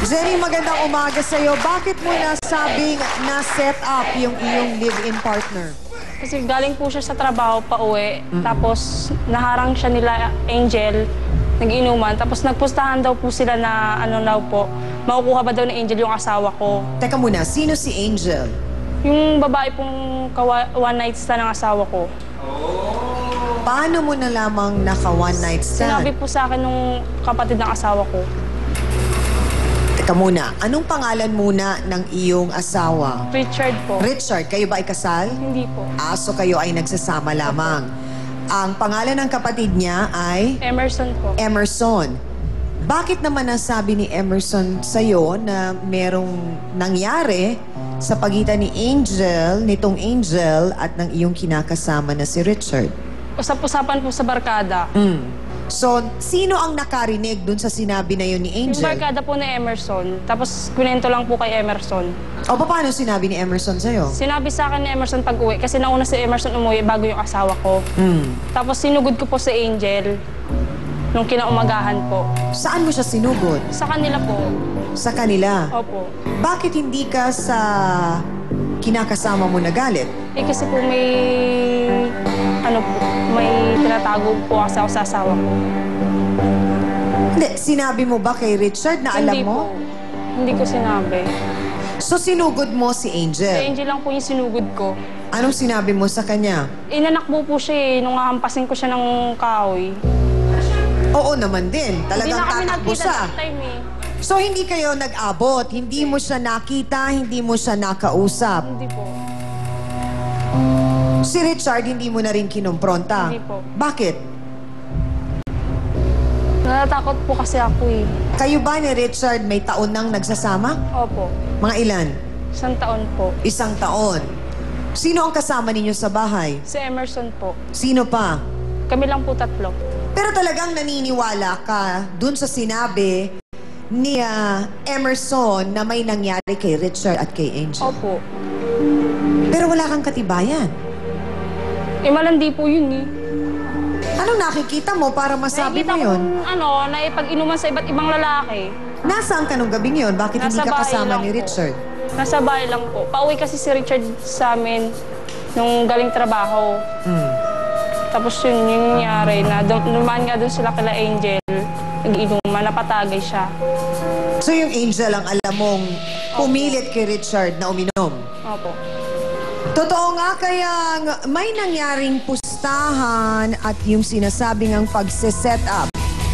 Jenny, magandang umaga sa'yo. Bakit mo nasabing na-set up yung iyong live-in partner? Kasi galing po siya sa trabaho pa uwi. Tapos naharang siya nila Angel, nag-inuman. Tapos nagpustahan daw po sila na ano daw po, makukuha ba daw ni Angel yung asawa ko. Teka muna, sino si Angel? Yung babae pong one night stand ng asawa ko. Paano mo na lamang naka-one night stand? Sinabi po sa akin nung kapatid ng asawa ko. Teka muna, anong pangalan muna ng iyong asawa? Richard po. Richard, kayo ba ay kasal? Hindi po. So kayo ay nagsasama lamang. Ang pangalan ng kapatid niya ay? Emerson po. Emerson. Bakit naman nasabi ni Emerson sa'yo na merong nangyari sa pagitan ni Angel, nitong Angel, at ng iyong kinakasama na si Richard? Usap-usapan po sa barkada. So, sino ang nakarinig dun sa sinabi na yun ni Yung Angel? barkada po ni Emerson. Tapos kunento lang po kay Emerson. O, paano sinabi ni Emerson sa'yo? Sinabi sa akin ni Emerson pag uwi. Kasi nauna si Emerson umuwi bago yung asawa ko. Tapos sinugod ko po si Angel nung kinaumagahan po. Saan mo siya sinugod? Sa kanila po. Sa kanila? Opo. Bakit hindi ka sa kinakasama mo nagalit? Kasi po may tinatago po kasi ako sa asawa ko. Hindi, sinabi mo ba kay Richard na alam Hindi mo? po. Hindi ko sinabi. So, sinugod mo si Si Angel? Angel lang po yung sinugod ko. Anong sinabi mo sa kanya? Inanakbo po siya nung hampasin ko siya ng kahoy. Oo naman din. Hindi Talagang na kami tatakbo nagkita siya. that time eh. So, hindi kayo nag-abot? Hindi mo siya nakita? Hindi mo siya nakausap? Hindi po. Si Richard, hindi mo na rin kinumpronta? Hindi po. Bakit? Natatakot po kasi ako eh. Kayo ba ni Richard may taon nang nagsasama? Opo. Mga ilan? 1 taon po. 1 taon. Sino ang kasama ninyo sa bahay? Si Emerson po. Sino pa? Kami lang po 3. Pero talagang naniniwala ka dun sa sinabi ni Emerson na may nangyari kay Richard at kay Angel. Opo. Pero wala kang katibayan. Malandi po yun eh. Anong nakikita mo para masabi mo Nakikita yun? kong naipag-inuman sa iba't ibang lalaki. Nasaan ka nung gabing yun? Bakit hindi Nasa ka bahay kasama lang ni po. Richard? Nasa bahay lang po. Pauwi kasi si Richard sa amin nung galing trabaho. Tapos yun nangyari na dumaan nga doon sila kila Angel. Nag-inuman, napatagay siya. So yung Angel ang alam mong pumilit kay Richard na uminom? Opo. Totoo nga kayang may nangyaring pustahan at yung sinasabing ang pagse-set up.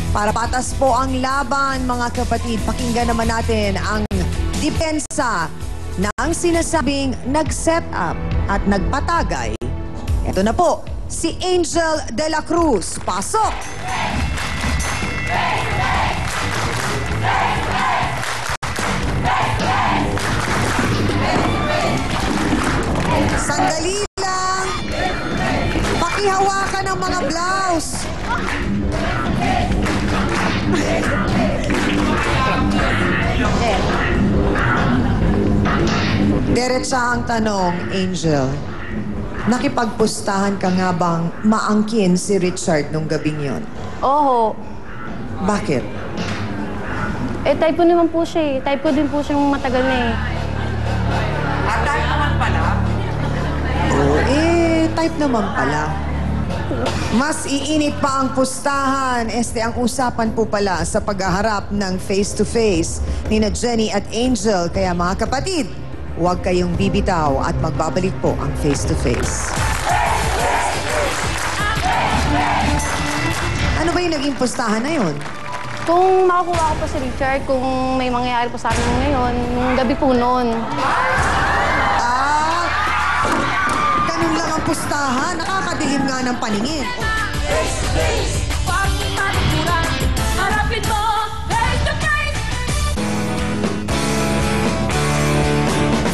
Para patas po ang laban, mga kapatid, pakinggan naman natin ang depensa ng sinasabing nag-set up at nagpatagay. Ito na po, si Angel de la Cruz. Pasok! Sandali lang! Pakihawakan ng mga blouse! Diretsa ang tanong, Angel. Nakipagpustahan ka nga bang maangkin si Richard nung gabing yon? Oo. Bakit? Type ko naman po siya eh. Type ko din po siyang matagal na eh. Type naman pala? Oo, type naman pala. Mas iinit pa ang pustahan. Ang usapan po pala sa paghaharap ng face-to-face ni na Jenny at Angel. Kaya mga kapatid, huwag kayong bibitaw at magbabalik po ang face-to-face. Ano ba yung naging pustahan na yun? Kung makakuha ko po si Richard, kung may mangyayari po sa amin ngayon, nung gabi po noon. Ganun lang ang pustahan. Nakakadilim nga ng paningin.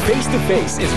Face to Face is